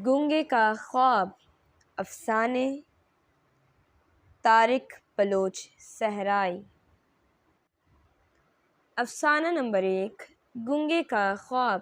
گونگے کا خواب، افسانے، طارق بلوچ صحرائی۔ افسانہ نمبر 1، گونگے کا خواب۔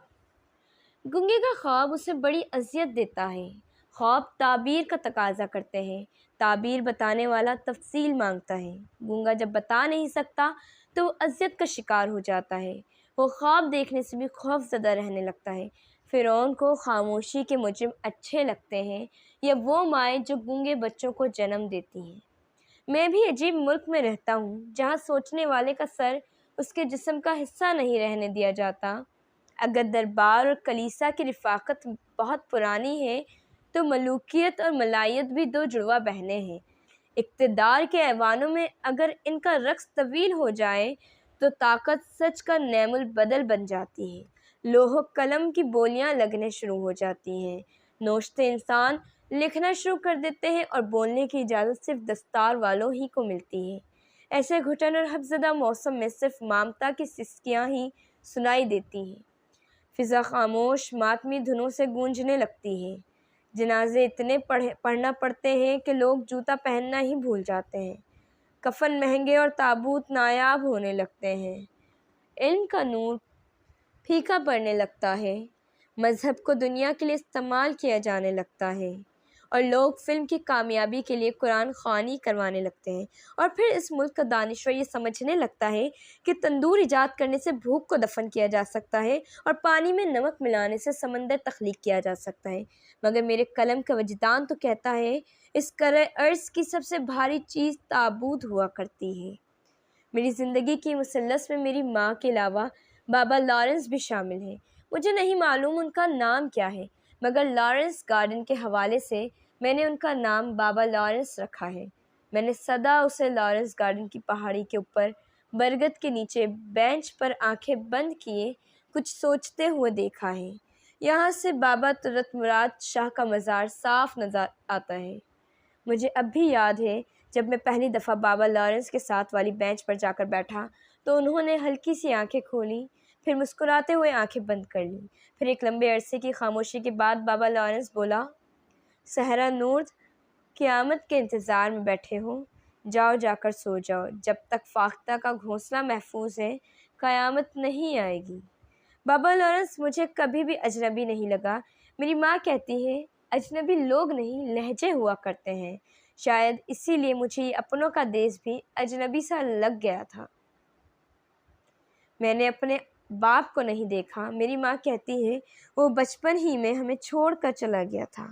گونگے کا خواب اسے بڑی اذیت دیتا ہے۔ خواب تعبیر کا تقاضا کرتے ہیں۔ تعبیر بتانے والا تفصیل مانگتا ہے۔ گونگا جب بتا نہیں سکتا تو وہ اذیت کا شکار ہو جاتا ہے۔ وہ خواب دیکھنے سے بھی خوف زدہ رہنے لگتا ہے۔ فرعون کو خاموشی کے مجرم اچھے لگتے ہیں یا وہ مائیں جو گونگے بچوں کو جنم دیتی ہیں۔ میں بھی عجیب ملک میں رہتا ہوں جہاں سوچنے والے کا سر اس کے جسم کا حصہ نہیں رہنے دیا جاتا۔ اگر دربار اور کلیسا کی رفاقت بہت پرانی ہے تو ملوکیت اور ملائیت بھی دو جڑواں بہنیں ہیں۔ اقتدار کے ایوانوں میں اگر ان کا رقص طویل ہو جائے تو طاقت سچ کا نعم البدل بن جاتی ہے۔ لوح و قلم کی بولیاں لگنے شروع ہو جاتی ہیں۔ نوشتے انسان لکھنا شروع کر دیتے ہیں اور بولنے کی اجازت صرف دستار والوں ہی کو ملتی ہے۔ ایسے گھٹن اور حفظدہ موسم میں صرف مامتا کی سسکیاں ہی سنائی دیتی ہیں۔ فضا خاموش ماتمی دھنوں سے گونجنے لگتی ہے۔ جنازے اتنے پڑھنا پڑتے ہیں کہ لوگ جوتا پہننا ہی بھول جاتے ہیں۔ کفن مہنگے اور تابوت نایاب ہونے لگتے ہیں۔ علم کا نور پھیکا پڑنے لگتا ہے۔ مذہب کو دنیا کے لیے استعمال کیا جانے لگتا ہے اور لوگ فلم کی کامیابی کے لیے قرآن خوانی کروانے لگتے ہیں۔ اور پھر اس ملک کا دانشور یہ سمجھنے لگتا ہے کہ تندور ایجاد کرنے سے بھوک کو دفن کیا جا سکتا ہے اور پانی میں نمک ملانے سے سمندر تخلیق کیا جا سکتا ہے۔ مگر میرے قلم کا وجدان تو کہتا ہے اس کرۂ ارض کی سب سے بھاری چیز تابوت ہوا کرتی ہے۔ میری زندگی کی مثلث میں میری ماں کے علاوہ بابا لارنس بھی شامل ہیں۔ مجھے نہیں معلوم ان کا نام کیا ہے مگر لارنس گارڈن کے حوالے سے میں نے ان کا نام بابا لارنس رکھا ہے۔ میں نے سدا اسے لارنس گارڈن کی پہاڑی کے اوپر برگد کے نیچے بینچ پر آنکھیں بند کیے کچھ سوچتے ہوئے دیکھا ہے۔ یہاں سے بابا ترت مراد شاہ کا مزار صاف نظر آتا ہے۔ مجھے اب بھی یاد ہے جب میں پہلی دفعہ بابا لارنس کے ساتھ والی بینچ پر جا کر بیٹھا تو انہوں نے ہلکی سی آنکھیں کھولیں، پھر مسکراتے ہوئے آنکھیں بند کر لیں۔ پھر ایک لمبے عرصے کی خاموشی کے بعد بابا لارنس بولا، صحرا نورد، قیامت کے انتظار میں بیٹھے ہو، جاؤ جا کر سو جاؤ، جب تک فاختہ کا گھونسلہ محفوظ ہے قیامت نہیں آئے گی۔ بابا لارنس مجھے کبھی بھی اجنبی نہیں لگا۔ میری ماں کہتی ہے اجنبی لوگ نہیں لہجے ہوا کرتے ہیں، شاید اسی لیے مجھے یہ اپنوں کا دیس بھی اجنبی سا لگ گیا تھا۔ میں نے اپنے باپ کو نہیں دیکھا، میری ماں کہتی ہے وہ بچپن ہی میں ہمیں چھوڑ کر چلا گیا تھا۔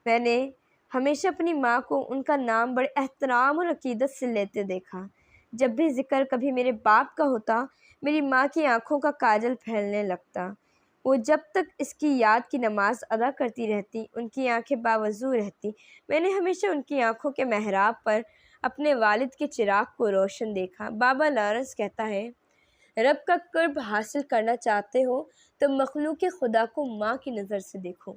میں نے ہمیشہ اپنی ماں کو ان کا نام بڑے احترام اور عقیدت سے لیتے دیکھا۔ جب بھی ذکر کبھی میرے باپ کا ہوتا میری ماں کی آنکھوں کا کاجل پھیلنے لگتا۔ وہ جب تک اس کی یاد کی نماز ادا کرتی رہتی ان کی آنکھیں باوضو رہتی۔ میں نے ہمیشہ ان کی آنکھوں کے محراب پر اپنے والد کے چراغ کو روشن دیکھا۔ بابا لارنس کہتا ہے رب کا قرب حاصل کرنا چاہتے ہو تو مخلوق خدا کو ماں کی نظر سے دیکھو۔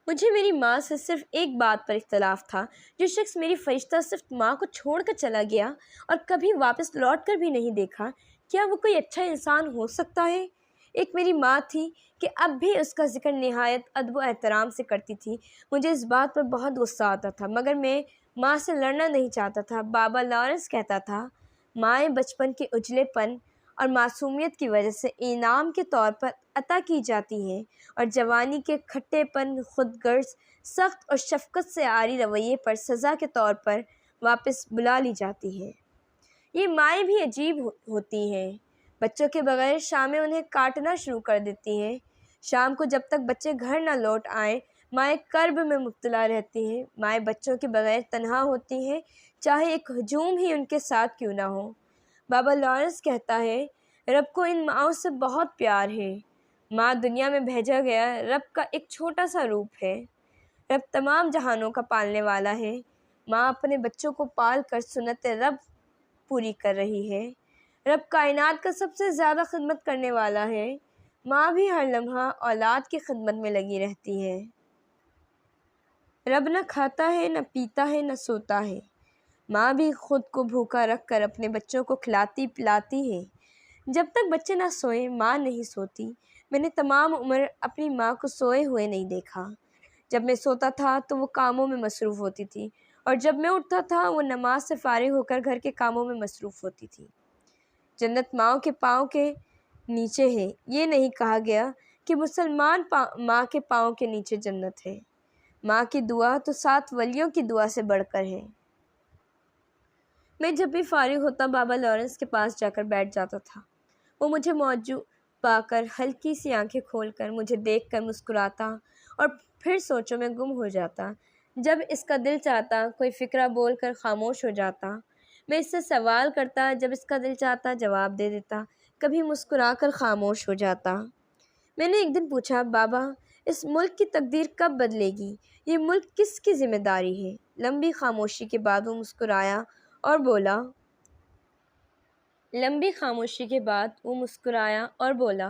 مجھے میری ماں سے صرف ایک بات پر اختلاف تھا، جو شخص میری فرشتہ صرف ماں کو چھوڑ کر چلا گیا اور کبھی واپس لوٹ کر بھی نہیں دیکھا، کیا وہ کوئی اچھا انسان ہو سکتا ہے؟ ایک میری ماں تھی کہ اب بھی اس کا ذکر نہایت ادب و احترام سے کرتی تھی۔ مجھے اس بات پر بہت غصہ آتا تھا مگر میں ماں سے لڑنا نہیں چاہتا تھا۔ بابا لارنس کہتا تھا مائیں بچپن کے اجلے پن اور معصومیت کی وجہ سے انعام کے طور پر عطا کی جاتی ہیں اور جوانی کے کھٹے پن، خود غرض، سخت اور شفقت سے عاری رویے پر سزا کے طور پر واپس بلا لی جاتی ہیں۔ یہ مائیں بھی عجیب ہوتی ہیں، بچوں کے بغیر شامیں انہیں کاٹنا شروع کر دیتی ہیں۔ شام کو جب تک بچے گھر نہ لوٹ آئیں مائیں کرب میں مبتلا رہتی ہیں۔ مائیں بچوں کے بغیر تنہا ہوتی ہیں چاہے ایک ہجوم ہی ان کے ساتھ کیوں نہ ہو۔ بابا لارنس کہتا ہے رب کو ان ماؤں سے بہت پیار ہے۔ ماں دنیا میں بھیجا گیا رب کا ایک چھوٹا سا روپ ہے۔ رب تمام جہانوں کا پالنے والا ہے۔ ماں اپنے بچوں کو پال کر سنت رب پوری کر رہی ہے۔ رب کائنات کا سب سے زیادہ خدمت کرنے والا ہے۔ ماں بھی ہر لمحہ اولاد کی خدمت میں لگی رہتی ہے۔ رب نہ کھاتا ہے، نہ پیتا ہے، نہ سوتا ہے۔ ماں بھی خود کو بھوکا رکھ کر اپنے بچوں کو کھلاتی پلاتی ہے۔ جب تک بچے نہ سوئیں ماں نہیں سوتی۔ میں نے تمام عمر اپنی ماں کو سوئے ہوئے نہیں دیکھا۔ جب میں سوتا تھا تو وہ کاموں میں مصروف ہوتی تھی، اور جب میں اٹھتا تھا وہ نماز سے فارغ ہو کر گھر کے کاموں میں مصروف ہوتی تھی۔ جنت ماؤں کے پاؤں کے نیچے ہے، یہ نہیں کہا گیا کہ مسلمان ماں کے پاؤں کے نیچے جنت ہے۔ ماں کی دعا تو 7 ولیوں کی دعا سے بڑھ کر ہے۔ میں جب بھی فارغ ہوتا بابا لارنس کے پاس جا کر بیٹھ جاتا تھا۔ وہ مجھے موجود پا کر ہلکی سی آنکھیں کھول کر مجھے دیکھ کر مسکراتا اور پھر سوچوں میں گم ہو جاتا۔ جب اس کا دل چاہتا کوئی فقرہ بول کر خاموش ہو جاتا۔ میں اس سے سوال کرتا، جب اس کا دل چاہتا جواب دے دیتا، کبھی مسکرا کر خاموش ہو جاتا۔ میں نے ایک دن پوچھا، بابا اس ملک کی تقدیر کب بدلے گی؟ یہ ملک کس کی ذمہ داری ہے؟ لمبی خاموشی کے بعد وہ مسکرایا اور بولا،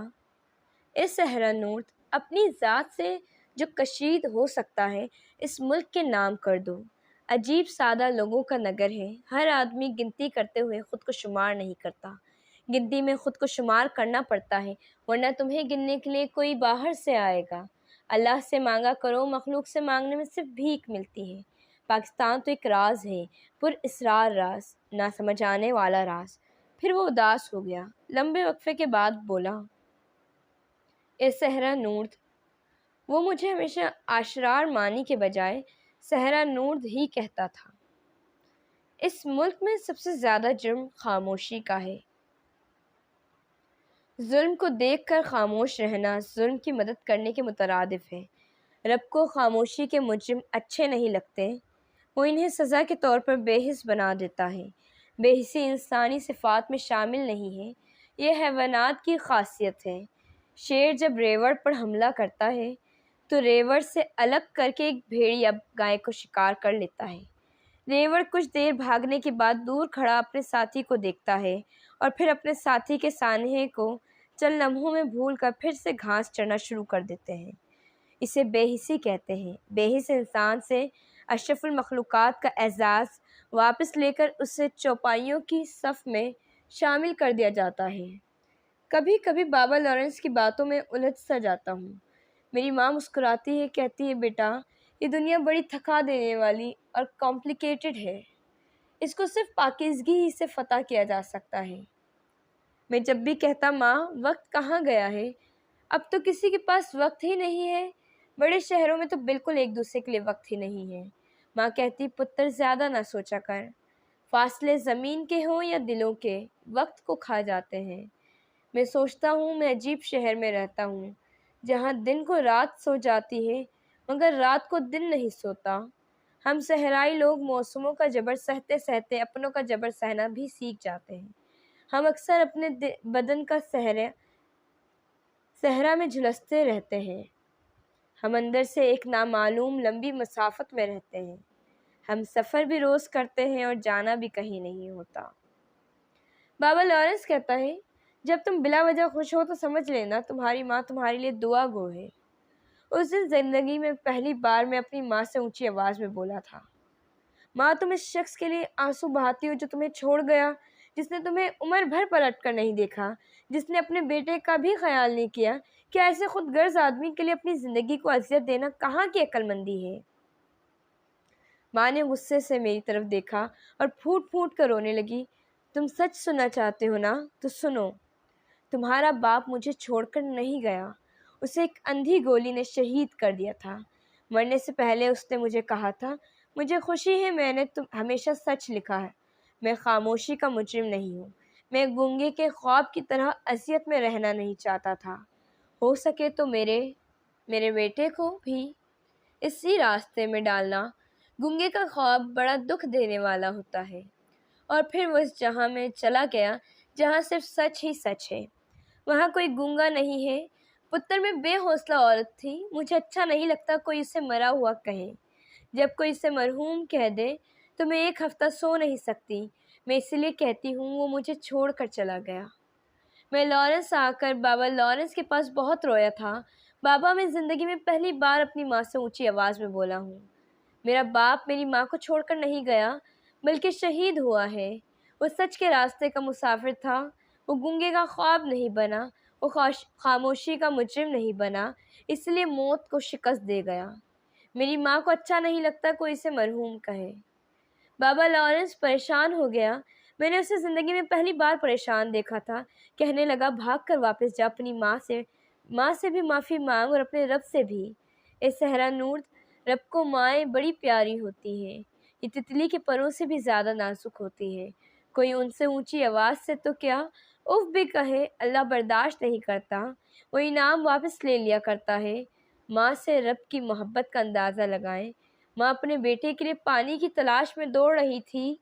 اے صحرا نورد، اپنی ذات سے جو کشید ہو سکتا ہے اس ملک کے نام کر دو۔ عجیب سادہ لوگوں کا نگر ہے۔ ہر آدمی گنتی کرتے ہوئے خود کو شمار نہیں کرتا۔ گنتی میں خود کو شمار کرنا پڑتا ہے، ورنہ تمہیں گننے کے لیے کوئی باہر سے آئے گا۔ اللہ سے مانگا کرو، مخلوق سے مانگنے میں صرف بھیک ملتی ہے۔ پاکستان تو ایک راز ہے، پر اسرار راز، نہ سمجھ آنے والا راز۔ پھر وہ اداس ہو گیا۔ لمبے وقفے کے بعد بولا، اے صحرا نورد۔ وہ مجھے ہمیشہ اشرار مانی کے بجائے صحرا نورد ہی کہتا تھا۔ اس ملک میں سب سے زیادہ جرم خاموشی کا ہے۔ ظلم کو دیکھ کر خاموش رہنا ظلم کی مدد کرنے کے مترادف ہے۔ رب کو خاموشی کے مجرم اچھے نہیں لگتے، وہ انہیں سزا کے طور پر بے حس بنا دیتا ہے۔ بے حسی انسانی صفات میں شامل نہیں ہے، یہ حیوانات کی خاصیت ہے۔ شیر جب ریوڑ پر حملہ کرتا ہے تو ریوڑ سے الگ کر کے ایک بھیڑیا گائے کو شکار کر لیتا ہے۔ ریوڑ کچھ دیر بھاگنے کے بعد دور کھڑا اپنے ساتھی کو دیکھتا ہے اور پھر اپنے ساتھی کے سانحے کو چند لمحوں میں بھول کر پھر سے گھاس چرنا شروع کر دیتے ہیں۔ اسے بے حسی کہتے ہیں۔ بے حس انسان سے اشرف المخلوقات کا اعزاز واپس لے کر اسے چوپائیوں کی صف میں شامل کر دیا جاتا ہے۔ کبھی کبھی بابا لارنس کی باتوں میں الجھ سا جاتا ہوں۔ میری ماں مسکراتی ہے، کہتی ہے، بیٹا یہ دنیا بڑی تھکا دینے والی اور کمپلیکیٹڈ ہے، اس کو صرف پاکیزگی ہی سے فتح کیا جا سکتا ہے۔ میں جب بھی کہتا، ماں وقت کہاں گیا ہے، اب تو کسی کے پاس وقت ہی نہیں ہے، بڑے شہروں میں تو بالکل ایک دوسرے کے لیے وقت ہی نہیں ہے۔ ماں کہتی، پتر زیادہ نہ سوچا کر، فاصلے زمین کے ہوں یا دلوں کے، وقت کو کھا جاتے ہیں۔ میں سوچتا ہوں میں عجیب شہر میں رہتا ہوں جہاں دن کو رات سو جاتی ہے مگر رات کو دن نہیں سوتا۔ ہم صحرائی لوگ موسموں کا جبر سہتے سہتے اپنوں کا جبر سہنا بھی سیکھ جاتے ہیں۔ ہم اکثر اپنے بدن کا صحرا میں جھلستے رہتے ہیں۔ ہم اندر سے ایک نامعلوم لمبی مسافت میں رہتے ہیں۔ ہم سفر بھی روز کرتے ہیں اور جانا بھی کہیں نہیں ہوتا۔ بابا لارنس کہتا ہے، جب تم بلا وجہ خوش ہو تو سمجھ لینا تمہاری ماں تمہارے لیے دعا گو ہے۔ اس دن زندگی میں پہلی بار میں اپنی ماں سے اونچی آواز میں بولا تھا، ماں تم اس شخص کے لیے آنسو بہاتی ہو جو تمہیں چھوڑ گیا، جس نے تمہیں عمر بھر پلٹ کر نہیں دیکھا، جس نے اپنے بیٹے کا بھی خیال نہیں کیا۔ کیا ایسے خود غرض آدمی کے لیے اپنی زندگی کو اذیت دینا کہاں کی عقل مندی ہے؟ ماں نے غصے سے میری طرف دیکھا اور پھوٹ پھوٹ کر رونے لگی۔ تم سچ سننا چاہتے ہو نا؟ تو سنو، تمہارا باپ مجھے چھوڑ کر نہیں گیا، اسے ایک اندھی گولی نے شہید کر دیا تھا۔ مرنے سے پہلے اس نے مجھے کہا تھا، مجھے خوشی ہے میں نے ہمیشہ سچ لکھا ہے، میں خاموشی کا مجرم نہیں ہوں، میں گونگے کے خواب کی طرح اذیت میں رہنا نہیں چاہتا تھا۔ ہو سکے تو میرے بیٹے کو بھی اسی راستے میں ڈالنا۔ گونگے کا خواب بڑا دکھ دینے والا ہوتا ہے۔ اور پھر وہ اس جہاں میں چلا گیا جہاں صرف سچ ہی سچ ہے، وہاں کوئی گونگا نہیں ہے۔ پتر میں بے حوصلہ عورت تھی، مجھے اچھا نہیں لگتا کوئی اسے مرا ہوا کہے۔ جب کوئی اسے مرحوم کہہ دے تو میں ایک ہفتہ سو نہیں سکتی۔ میں اسی لیے کہتی ہوں وہ مجھے چھوڑ کر چلا گیا۔ میں لارنس آ کر بابا لارنس کے پاس بہت رویا تھا۔ بابا، میں زندگی میں پہلی بار اپنی ماں سے اونچی آواز میں بولا ہوں۔ میرا باپ میری ماں کو چھوڑ کر نہیں گیا بلکہ شہید ہوا ہے۔ وہ سچ کے راستے کا مسافر تھا، وہ گونگے کا خواب نہیں بنا، وہ خاموشی کا مجرم نہیں بنا، اس لیے موت کو شکست دے گیا۔ میری ماں کو اچھا نہیں لگتا کوئی اسے مرحوم کہے۔ بابا لارنس پریشان ہو گیا۔ میں نے اسے زندگی میں پہلی بار پریشان دیکھا تھا۔ کہنے لگا، بھاگ کر واپس جا، اپنی ماں سے بھی معافی مانگ اور اپنے رب سے بھی۔ اے صحرا نورد، رب کو مائیں بڑی پیاری ہوتی ہیں۔ یہ تتلی کے پروں سے بھی زیادہ نازک ہوتی ہیں۔ کوئی ان سے اونچی آواز سے تو کیا اف بھی کہے، اللہ برداشت نہیں کرتا، وہ انعام واپس لے لیا کرتا ہے۔ ماں سے رب کی محبت کا اندازہ لگائیں۔ ماں اپنے بیٹے کے لیے پانی کی تلاش میں دوڑ رہی تھی۔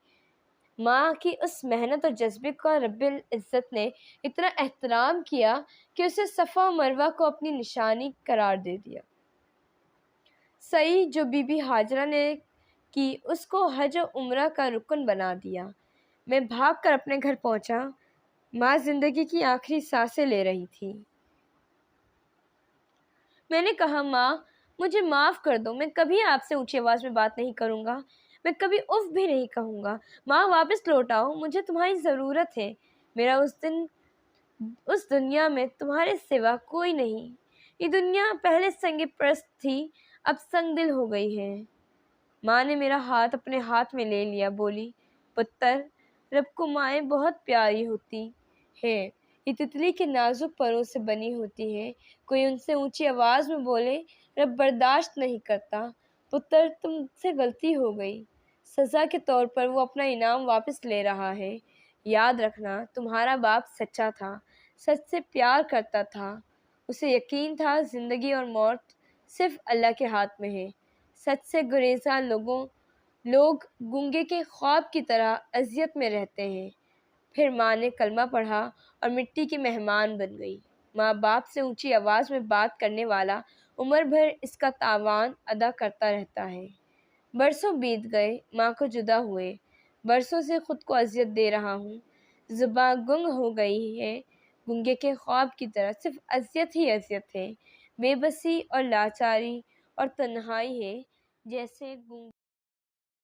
ماں کی اس محنت اور جذبے کا رب العزت نے اتنا احترام کیا کہ اسے صفا و مروہ کو اپنی نشانی قرار دے دیا۔ سعی جو بی بی ہاجرہ نے کی، اس کو حج و عمرہ کا رکن بنا دیا۔ میں بھاگ کر اپنے گھر پہنچا۔ ماں زندگی کی آخری سانسیں لے رہی تھی۔ میں نے کہا، ماں مجھے معاف کر دو، میں کبھی آپ سے اونچی آواز میں بات نہیں کروں گا، میں کبھی اف بھی نہیں کہوں گا۔ ماں واپس لوٹ آؤ، مجھے تمہاری ضرورت ہے، میرا اس دنیا میں تمہارے سوا کوئی نہیں۔ یہ دنیا پہلے سنگ پرست تھی، اب سنگ دل ہو گئی ہے۔ ماں نے میرا ہاتھ اپنے ہاتھ میں لے لیا، بولی، پتر، رب کو مائیں بہت پیاری ہوتی ہیں، یہ تتلی کے نازک پروں سے بنی ہوتی ہیں۔ کوئی ان سے اونچی آواز میں بولے، رب برداشت نہیں کرتا۔ پتر، تم سے غلطی ہو گئی، سزا کے طور پر وہ اپنا انعام واپس لے رہا ہے۔ یاد رکھنا، تمہارا باپ سچا تھا، سچ سے پیار کرتا تھا، اسے یقین تھا زندگی اور موت صرف اللہ کے ہاتھ میں ہے۔ سچ سے گریزاں لوگ گونگے کے خواب کی طرح اذیت میں رہتے ہیں۔ پھر ماں نے کلمہ پڑھا اور مٹی کی مہمان بن گئی۔ ماں باپ سے اونچی آواز میں بات کرنے والا عمر بھر اس کا تاوان ادا کرتا رہتا ہے۔ برسوں بیت گئے، ماں کو جدا ہوئے، برسوں سے خود کو اذیت دے رہا ہوں، زباں گنگ ہو گئی ہے، گونگے کے خواب کی طرح صرف اذیت ہی اذیت ہے، بے بسی اور لاچاری اور تنہائی ہے، جیسے